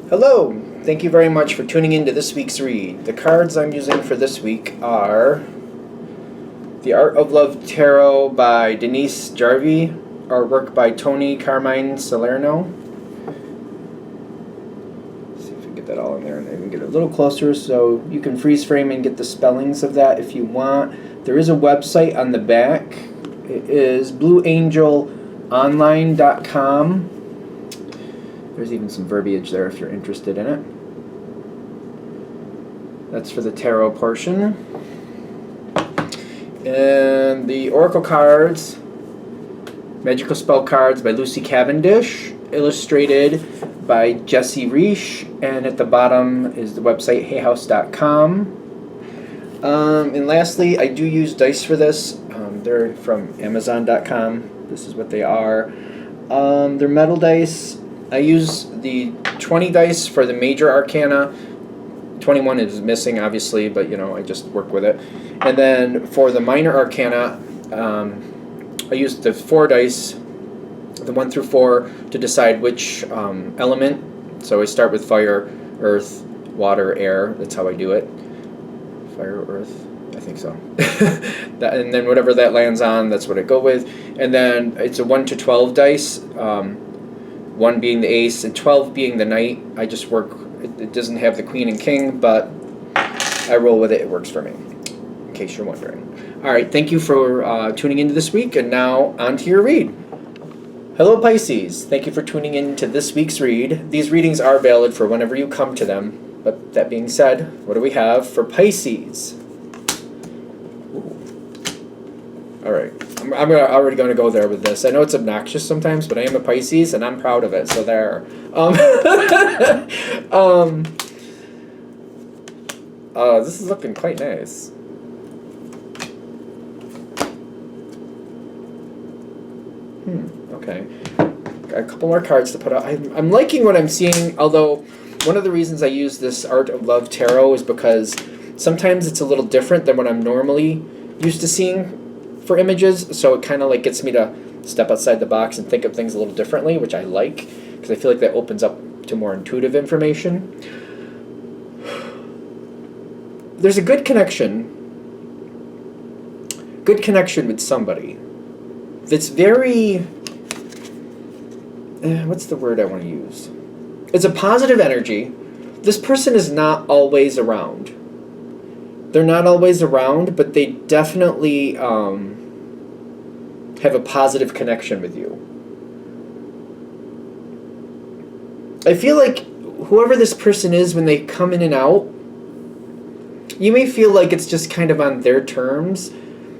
Hello! Thank you very much for tuning in to this week's read. The cards I'm using for this week are The Art of Love Tarot by Denise Jarvie, artwork by Tony Carmine Salerno. See if we can get that all in there and then get it a little closer so you can freeze frame and get the spellings of that if you want. There is a website on the back. It is blueangelonline.com. There's even some verbiage there if you're interested in it. That's for the tarot portion. And the Oracle cards, Magical Spell Cards by Lucy Cavendish, illustrated by Jessie Reish, and at the bottom is the website hayhouse.com. And lastly, I do use dice for this. They're from amazon.com. This is what they are. They're metal dice. I use the 20 dice for the major arcana. 21 is missing, obviously, but I just work with it. And then for the minor arcana, I use the 4 dice, the 1 through 4, to decide which element. So I start with fire, earth, water, air. That's how I do it. Fire, earth, I think so. And then whatever that lands on, that's what I go with. And then it's a 1 to 12 dice. 1 being the ace and 12 being the knight. I just work, it doesn't have the queen and king, but I roll with it. It works for me, in case you're wondering. All right, thank you for tuning into this week, and now on to your read. Hello, Pisces. Thank you for tuning in to this week's read. These readings are valid for whenever you come to them, but that being said, what do we have for Pisces? Ooh. All right. I'm already going to go there with this. I know it's obnoxious sometimes, but I am a Pisces, and I'm proud of it, so there. This is looking quite nice. Okay. Got a couple more cards to put out. I'm liking what I'm seeing, although one of the reasons I use this Art of Love Tarot is because sometimes it's a little different than what I'm normally used to seeing for images, so it kind of like gets me to step outside the box and think of things a little differently, which I like, because I feel like that opens up to more intuitive information. There's a good connection with somebody that's very, what's the word I want to use? It's a positive energy. This person is not always around. They're not always around, but they definitely have a positive connection with you. I feel like whoever this person is, when they come in and out, you may feel like it's just kind of on their terms.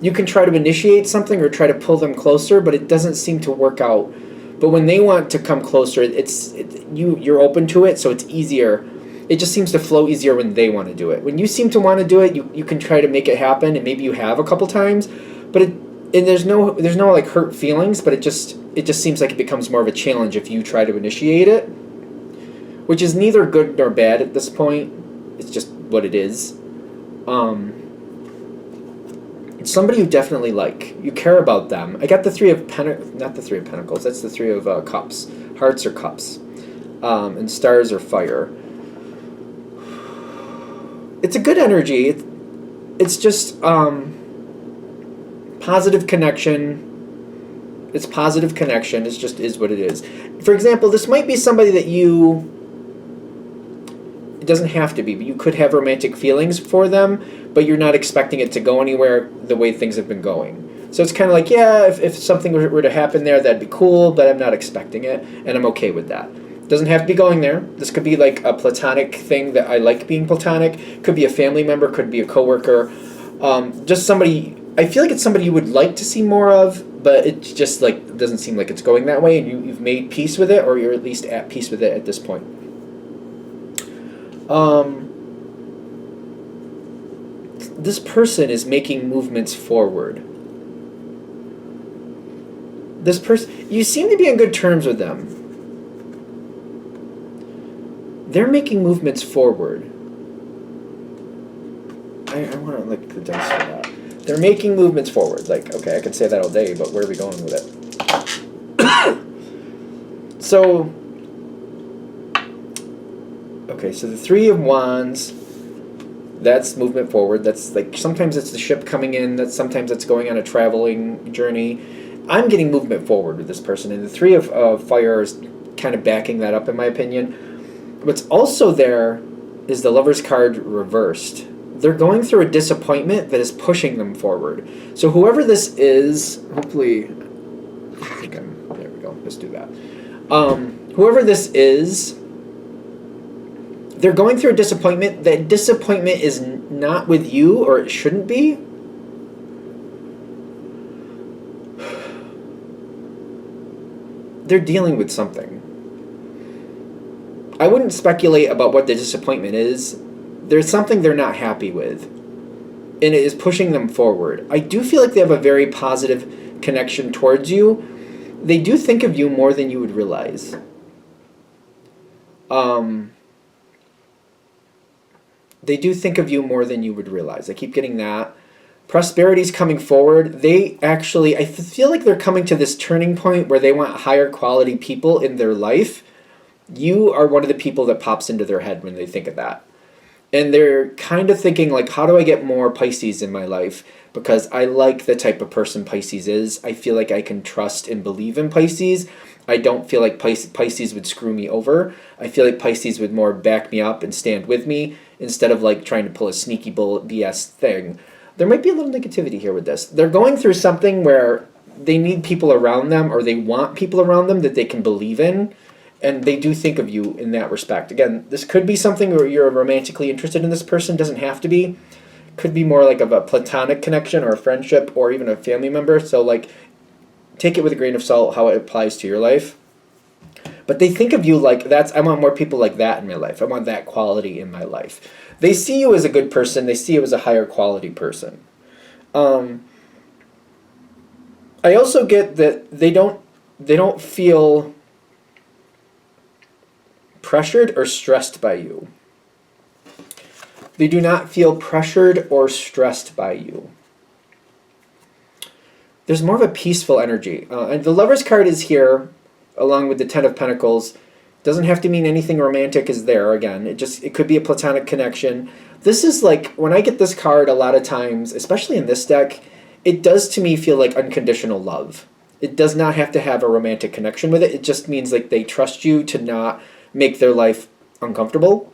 You can try to initiate something or try to pull them closer, but it doesn't seem to work out. But when they want to come closer, you're open to it, so it's easier. It just seems to flow easier when they want to do it. When you seem to want to do it, you can try to make it happen, and maybe you have a couple times, but there's no like hurt feelings, but it just seems like it becomes more of a challenge if you try to initiate it, which is neither good nor bad at this point. It's just what it is. It's somebody you definitely like. You care about them. I got the not the 3 of Pentacles. That's the 3 of Cups. Hearts or cups, and stars or fire. It's a good energy. It's just positive connection. It's positive connection. It just is what it is. For example, this might be somebody that it doesn't have to be, but you could have romantic feelings for them, but you're not expecting it to go anywhere the way things have been going. So it's kind of like, yeah, if something were to happen there, that'd be cool, but I'm not expecting it, and I'm okay with that. Doesn't have to be going there. This could be like a platonic thing that I like being platonic. Could be a family member, could be a coworker. Just somebody, I feel like it's somebody you would like to see more of, but it just like doesn't seem like it's going that way, and you've made peace with it, or you're at least at peace with it at this point. This person is making movements forward. This person, you seem to be on good terms with them. They're making movements forward. I want to lick the dice for that. They're making movements forward. Like, okay, I could say that all day, but where are we going with it? So Okay, so the Three of Wands, that's movement forward. That's like, sometimes it's the ship coming in, sometimes it's going on a traveling journey. I'm getting movement forward with this person, and the Three of Fire is kind of backing that up, in my opinion. What's also there is the Lover's card reversed. They're going through a disappointment that is pushing them forward. So whoever this is, hopefully, there we go, let's do that. Whoever this is, they're going through a disappointment. That disappointment is not with you, or it shouldn't be. They're dealing with something. I wouldn't speculate about what the disappointment is. There's something they're not happy with, and it is pushing them forward. I do feel like they have a very positive connection towards you. They do think of you more than you would realize. They do think of you more than you would realize. I keep getting that. Prosperity's coming forward. They actually, I feel like they're coming to this turning point where they want higher quality people in their life. You are one of the people that pops into their head when they think of that. And they're kind of thinking, like, how do I get more Pisces in my life? Because I like the type of person Pisces is. I feel like I can trust and believe in Pisces. I don't feel like Pisces would screw me over. I feel like Pisces would more back me up and stand with me instead of like trying to pull a sneaky bullet BS thing. There might be a little negativity here with this. They're going through something where they need people around them, or they want people around them that they can believe in. And they do think of you in that respect. Again, this could be something where you're romantically interested in this person. Doesn't have to be. Could be more like of a platonic connection or a friendship or even a family member. So like, take it with a grain of salt how it applies to your life. But they think of you like I want more people like that in my life. I want that quality in my life. They see you as a good person. They see you as a higher quality person. I also get that they don't feel pressured or stressed by you. They do not feel pressured or stressed by you. There's more of a peaceful energy. And the Lover's card is here, along with the Ten of Pentacles. Doesn't have to mean anything romantic is there, again. It could be a platonic connection. This is like, when I get this card a lot of times, especially in this deck, it does to me feel like unconditional love. It does not have to have a romantic connection with it. It just means like they trust you to not make their life uncomfortable,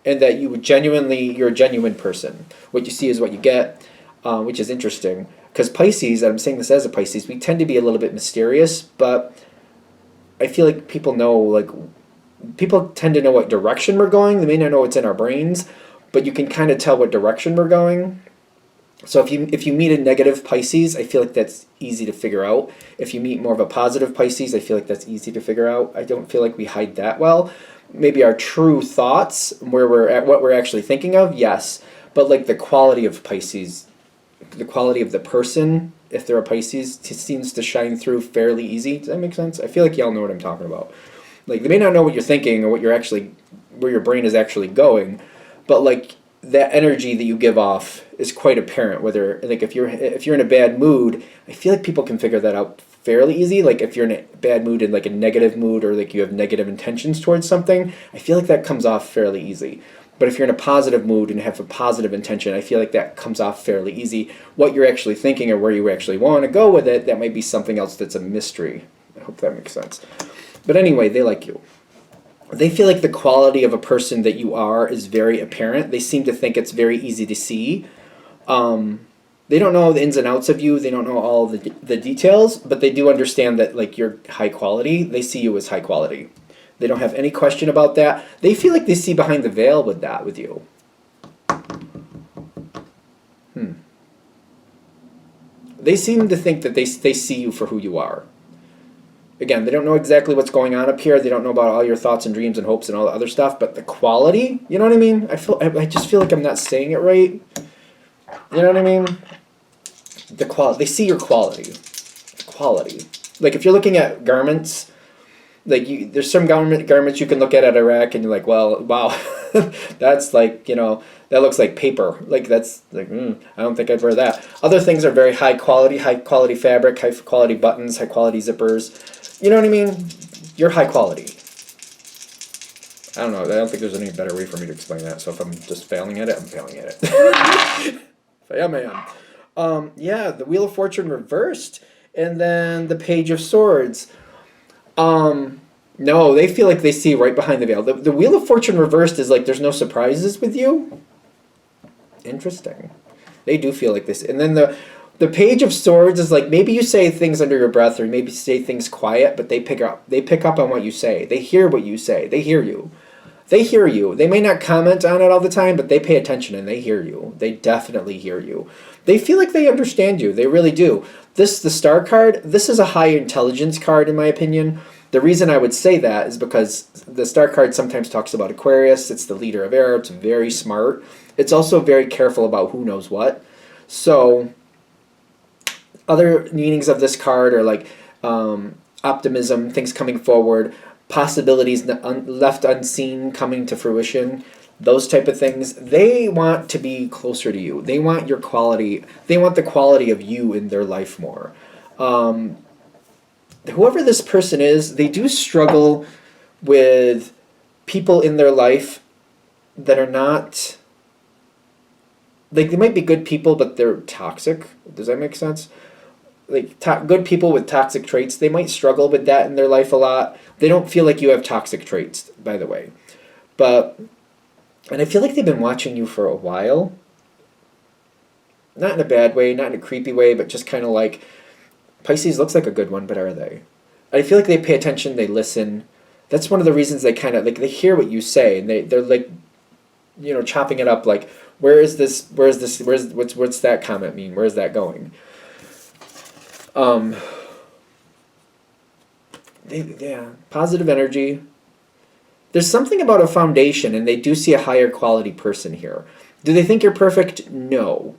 and that you're a genuine person. What you see is what you get, which is interesting. Because Pisces, and I'm saying this as a Pisces, we tend to be a little bit mysterious, but I feel like people tend to know what direction we're going. They may not know what's in our brains, but you can kind of tell what direction we're going. So if you meet a negative Pisces, I feel like that's easy to figure out. If you meet more of a positive Pisces, I feel like that's easy to figure out. I don't feel like we hide that well. Maybe our true thoughts, where we're at, what we're actually thinking of, yes. But like the quality of Pisces, the quality of the person, if they're a Pisces, seems to shine through fairly easy. Does that make sense? I feel like y'all know what I'm talking about. Like, they may not know what you're thinking or where your brain is actually going, but like that energy that you give off is quite apparent. Whether like if you're in a bad mood, I feel like people can figure that out fairly easy. Like if you're in a bad mood, in like a negative mood, or like you have negative intentions towards something, I feel like that comes off fairly easy. But if you're in a positive mood and have a positive intention, I feel like that comes off fairly easy. What you're actually thinking or where you actually want to go with it, that might be something else that's a mystery. I hope that makes sense. But anyway, they like you. They feel like the quality of a person that you are is very apparent. They seem to think it's very easy to see. They don't know the ins and outs of you. They don't know all the details, but they do understand that like you're high quality. They see you as high quality. They don't have any question about that. They feel like they see behind the veil with you. They seem to think that they see you for who you are. Again, they don't know exactly what's going on up here. They don't know about all your thoughts and dreams and hopes and all the other stuff, but the quality, you know what I mean? I just feel like I'm not saying it right. You know what I mean? The quality. They see your quality. Quality. Like if you're looking at garments, like there's some garments you can look at a rack and you're like, well, wow, that's like, that looks like paper. Like that's like, I don't think I'd wear that. Other things are very high quality fabric, high quality buttons, high quality zippers. You know what I mean? You're high quality. I don't know. I don't think there's any better way for me to explain that. So if I'm just failing at it, I'm failing at it. If I am, I am. Yeah, the Wheel of Fortune reversed, and then the Page of Swords. No, they feel like they see right behind the veil. The Wheel of Fortune reversed is like there's no surprises with you. Interesting. They do feel like this. And then the Page of Swords is like maybe you say things under your breath or maybe say things quiet, but they pick up on what you say. They hear what you say. They hear you. They hear you. They may not comment on it all the time, but they pay attention and they hear you. They definitely hear you. They feel like they understand you. They really do. The Star card, this is a high intelligence card in my opinion. The reason I would say that is because the Star card sometimes talks about Aquarius. It's the leader of air. It's very smart. It's also very careful about who knows what. So other meanings of this card are like optimism, things coming forward, possibilities left unseen coming to fruition, those type of things. They want to be closer to you. They want your quality. They want the quality of you in their life more. Whoever this person is, they do struggle with people in their life that are not, like they might be good people, but they're toxic. Does that make sense? Like good people with toxic traits, they might struggle with that in their life a lot. They don't feel like you have toxic traits, by the way. And I feel like they've been watching you for a while. Not in a bad way, not in a creepy way, but just kind of like, Pisces looks like a good one, but are they? I feel like they pay attention, they listen. That's one of the reasons they kind of, like, they hear what you say, and they're like, you know, chopping it up, like, what's that comment mean? Where's that going? Yeah, positive energy. There's something about a foundation, and they do see a higher quality person here. Do they think you're perfect? No.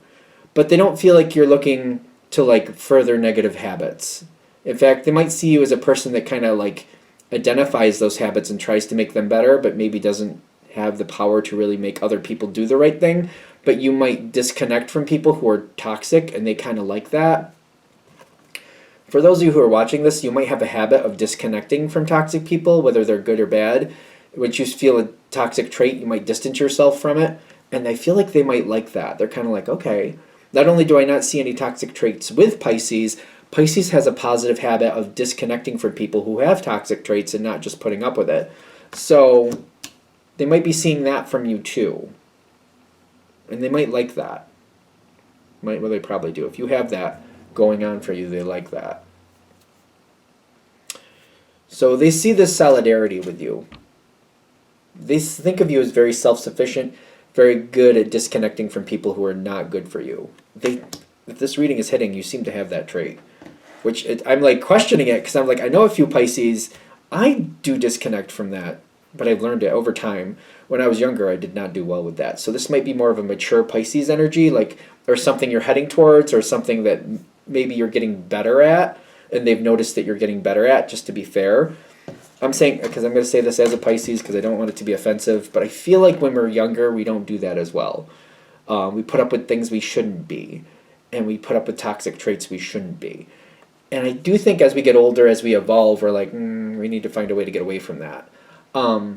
But they don't feel like you're looking to like further negative habits. In fact, they might see you as a person that kind of like identifies those habits and tries to make them better, but maybe doesn't have the power to really make other people do the right thing. But you might disconnect from people who are toxic, and they kind of like that. For those of you who are watching this, you might have a habit of disconnecting from toxic people, whether they're good or bad. When you feel a toxic trait, you might distance yourself from it. And I feel like they might like that. They're kind of like, okay, not only do I not see any toxic traits with Pisces, Pisces has a positive habit of disconnecting from people who have toxic traits and not just putting up with it. So they might be seeing that from you too. And they might like that. Well, they probably do. If you have that going on for you, they like that. So they see this solidarity with you. They think of you as very self-sufficient, very good at disconnecting from people who are not good for you. If this reading is hitting, you seem to have that trait. I'm like questioning it because I'm like, I know a few Pisces. I do disconnect from that, but I've learned it over time. When I was younger, I did not do well with that. So this might be more of a mature Pisces energy, like, or something you're heading towards, or something that maybe you're getting better at, and they've noticed that you're getting better at, just to be fair. I'm saying, because I'm going to say this as a Pisces, because I don't want it to be offensive, but I feel like when we're younger, we don't do that as well. We put up with things we shouldn't be, and we put up with toxic traits we shouldn't be. And I do think as we get older, as we evolve, we're like, we need to find a way to get away from that. Although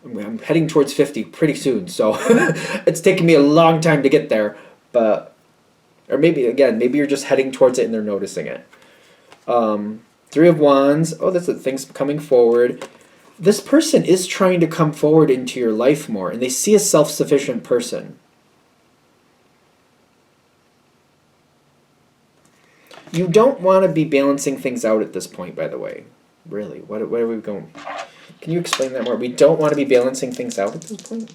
I'm heading towards 50 pretty soon, so it's taken me a long time to get there. Or maybe, again, maybe you're just heading towards it and they're noticing it. Three of Wands. Oh, that's it. Things coming forward. This person is trying to come forward into your life more, and they see a self-sufficient person. You don't want to be balancing things out at this point, by the way. Really, where are we going? Can you explain that more? We don't want to be balancing things out at this point?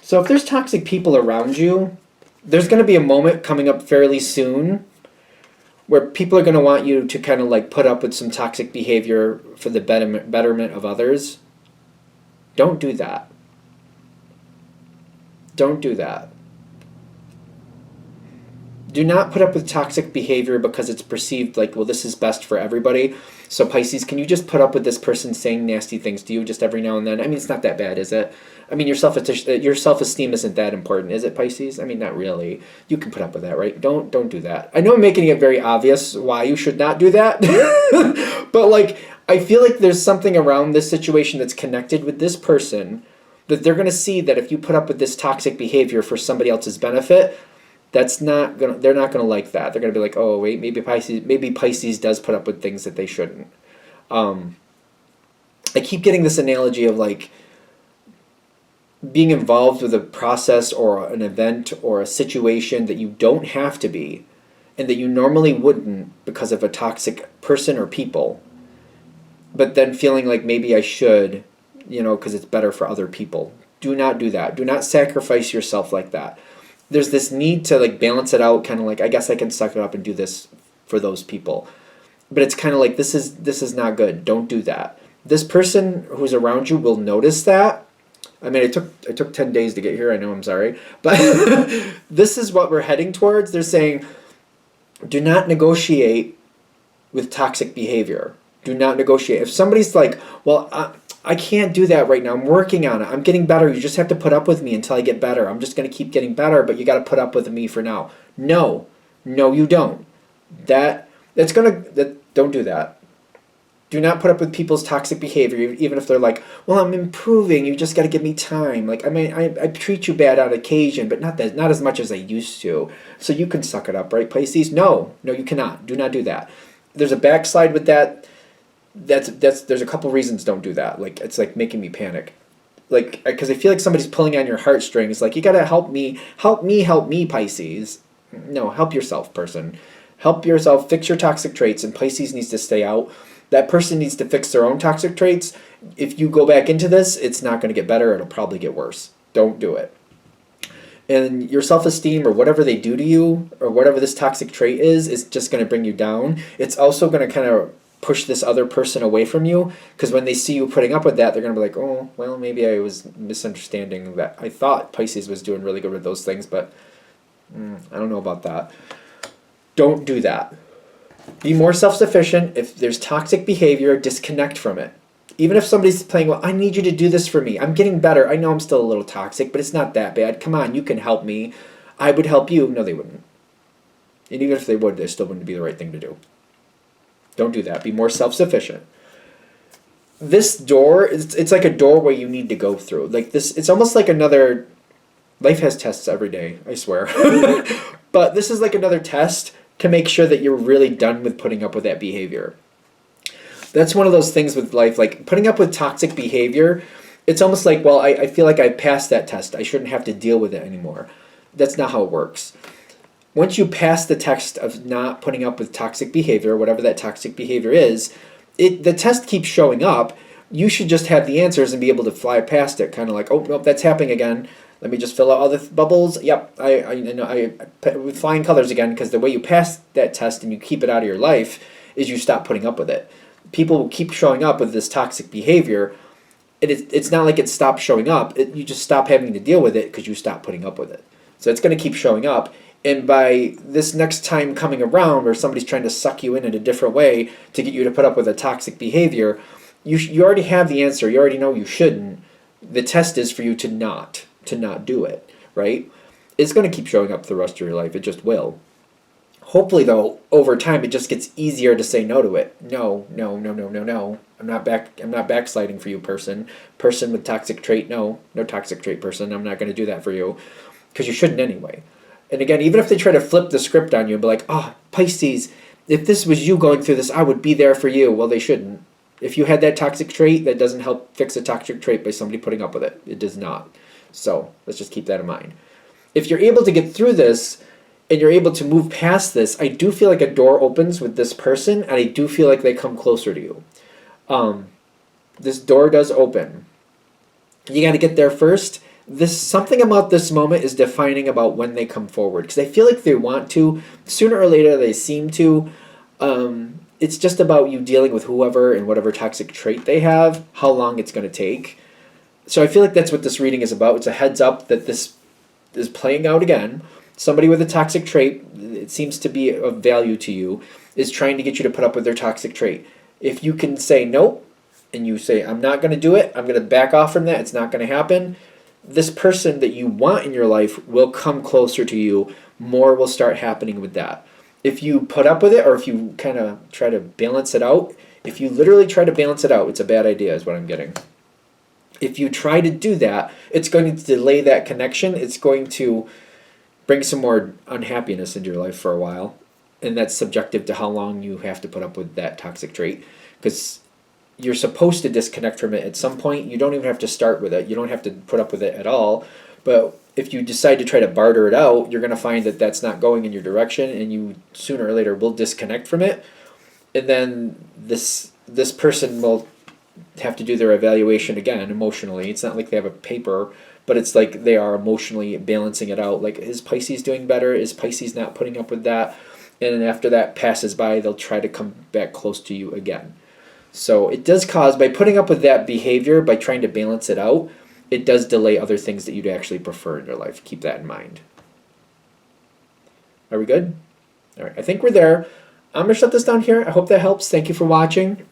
So if there's toxic people around you, there's going to be a moment coming up fairly soon where people are going to want you to kind of like put up with some toxic behavior for the betterment of others. Don't do that. Don't do that. Do not put up with toxic behavior because it's perceived like, well, this is best for everybody. So Pisces, can you just put up with this person saying nasty things to you just every now and then? I mean, it's not that bad, is it? I mean, your self-esteem isn't that important, is it, Pisces? I mean, not really. You can put up with that, right? Don't do that. I know I'm making it very obvious why you should not do that, but like, I feel like there's something around this situation that's connected with this person that they're going to see that if you put up with this toxic behavior for somebody else's benefit, they're not gonna like that. They're gonna be like, oh wait, maybe Pisces does put up with things that they shouldn't. I keep getting this analogy of like being involved with a process or an event or a situation that you don't have to be, and that you normally wouldn't because of a toxic person or people, but then feeling like maybe I should, because it's better for other people. Do not do that. Do not sacrifice yourself like that. There's this need to like balance it out, kind of like, I guess I can suck it up and do this for those people. But it's kind of like, this is not good. Don't do that. This person who's around you will notice that. I mean, it took 10 days to get here. I know, I'm sorry. But this is what we're heading towards. They're saying, do not negotiate with toxic behavior. Do not negotiate. If somebody's like, well, I can't do that right now. I'm working on it. I'm getting better. You just have to put up with me until I get better. I'm just going to keep getting better, but you got to put up with me for now. No, you don't. Don't do that. Do not put up with people's toxic behavior, even if they're like, well, I'm improving. You just got to give me time. Like, I mean, I treat you bad on occasion, but not as much as I used to. So you can suck it up, right, Pisces? No, you cannot. Do not do that. There's a backslide with that. There's a couple reasons don't do that. Like, it's like making me panic, like, because I feel like somebody's pulling on your heartstrings. Like, you gotta help me, Pisces. No, help yourself, person. Help yourself. Fix your toxic traits, and Pisces needs to stay out. That person needs to fix their own toxic traits. If you go back into this, it's not going to get better. It'll probably get worse. Don't do it. And your self-esteem or whatever they do to you or whatever this toxic trait is just going to bring you down. It's also going to kind of push this other person away from you, because when they see you putting up with that, they're going to be like, oh, well, maybe I was misunderstanding that. I thought Pisces was doing really good with those things, but I don't know about that. Don't do that. Be more self-sufficient. If there's toxic behavior, disconnect from it. Even if somebody's playing, well, I need you to do this for me. I'm getting better. I know I'm still a little toxic, but it's not that bad. Come on, you can help me. I would help you. No, they wouldn't. And even if they would, they still wouldn't be the right thing to do. Don't do that. Be more self-sufficient. This door, it's like a doorway you need to go through. Like this, it's almost like another, life has tests every day, I swear. But this is like another test to make sure that you're really done with putting up with that behavior. That's one of those things with life, like putting up with toxic behavior. It's almost like, well, I feel like I passed that test. I shouldn't have to deal with it anymore. That's not how it works. Once you pass the test of not putting up with toxic behavior, whatever that toxic behavior is, the test keeps showing up. You should just have the answers and be able to fly past it. Kind of like, oh, nope, that's happening again. Let me just fill out all the bubbles. Yep, I with flying colors again, because the way you pass that test and you keep it out of your life is you stop putting up with it. People will keep showing up with this toxic behavior. It's not like it stops showing up. You just stop having to deal with it because you stop putting up with it. So it's going to keep showing up. And by this next time coming around where somebody's trying to suck you in a different way to get you to put up with a toxic behavior, you already have the answer. You already know you shouldn't. The test is for you to not do it, right? It's going to keep showing up the rest of your life. It just will. Hopefully, though, over time, it just gets easier to say no to it. No. I'm not backsliding for you, person. Person with toxic trait, no toxic trait person. I'm not going to do that for you, because you shouldn't anyway. And again, even if they try to flip the script on you and be like, Pisces, if this was you going through this, I would be there for you. Well, they shouldn't. If you had that toxic trait, that doesn't help fix a toxic trait by somebody putting up with it. It does not. So let's just keep that in mind. If you're able to get through this and you're able to move past this, I do feel like a door opens with this person, and I do feel like they come closer to you. This door does open. You got to get there first. Something about this moment is defining about when they come forward, because I feel like they want to. Sooner or later, they seem to. It's just about you dealing with whoever and whatever toxic trait they have, how long it's going to take. So I feel like that's what this reading is about. It's a heads up that this is playing out again. Somebody with a toxic trait, it seems to be of value to you, is trying to get you to put up with their toxic trait. If you can say nope, and you say, I'm not going to do it, I'm going to back off from that, it's not going to happen, this person that you want in your life will come closer to you. More will start happening with that. If you put up with it, or if you kind of try to balance it out, if you literally try to balance it out, it's a bad idea is what I'm getting. If you try to do that, it's going to delay that connection. It's going to bring some more unhappiness into your life for a while. And that's subjective to how long you have to put up with that toxic trait. Because you're supposed to disconnect from it at some point. You don't even have to start with it. You don't have to put up with it at all. But if you decide to try to barter it out, you're going to find that that's not going in your direction, and you sooner or later will disconnect from it. And then this person will have to do their evaluation again emotionally. It's not like they have a paper, but it's like they are emotionally balancing it out. Like, is Pisces doing better? Is Pisces not putting up with that? And then after that passes by, they'll try to come back close to you again. So it does cause, by putting up with that behavior, by trying to balance it out, it does delay other things that you'd actually prefer in your life. Keep that in mind. Are we good? All right, I think we're there. I'm going to shut this down here. I hope that helps. Thank you for watching.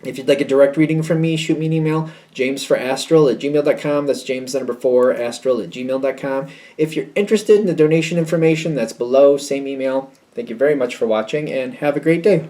If you'd like a direct reading from me, shoot me an email, jamesforastral@gmail.com. That's James the number 4, astral@gmail.com. If you're interested in the donation information, that's below, same email. Thank you very much for watching, and have a great day.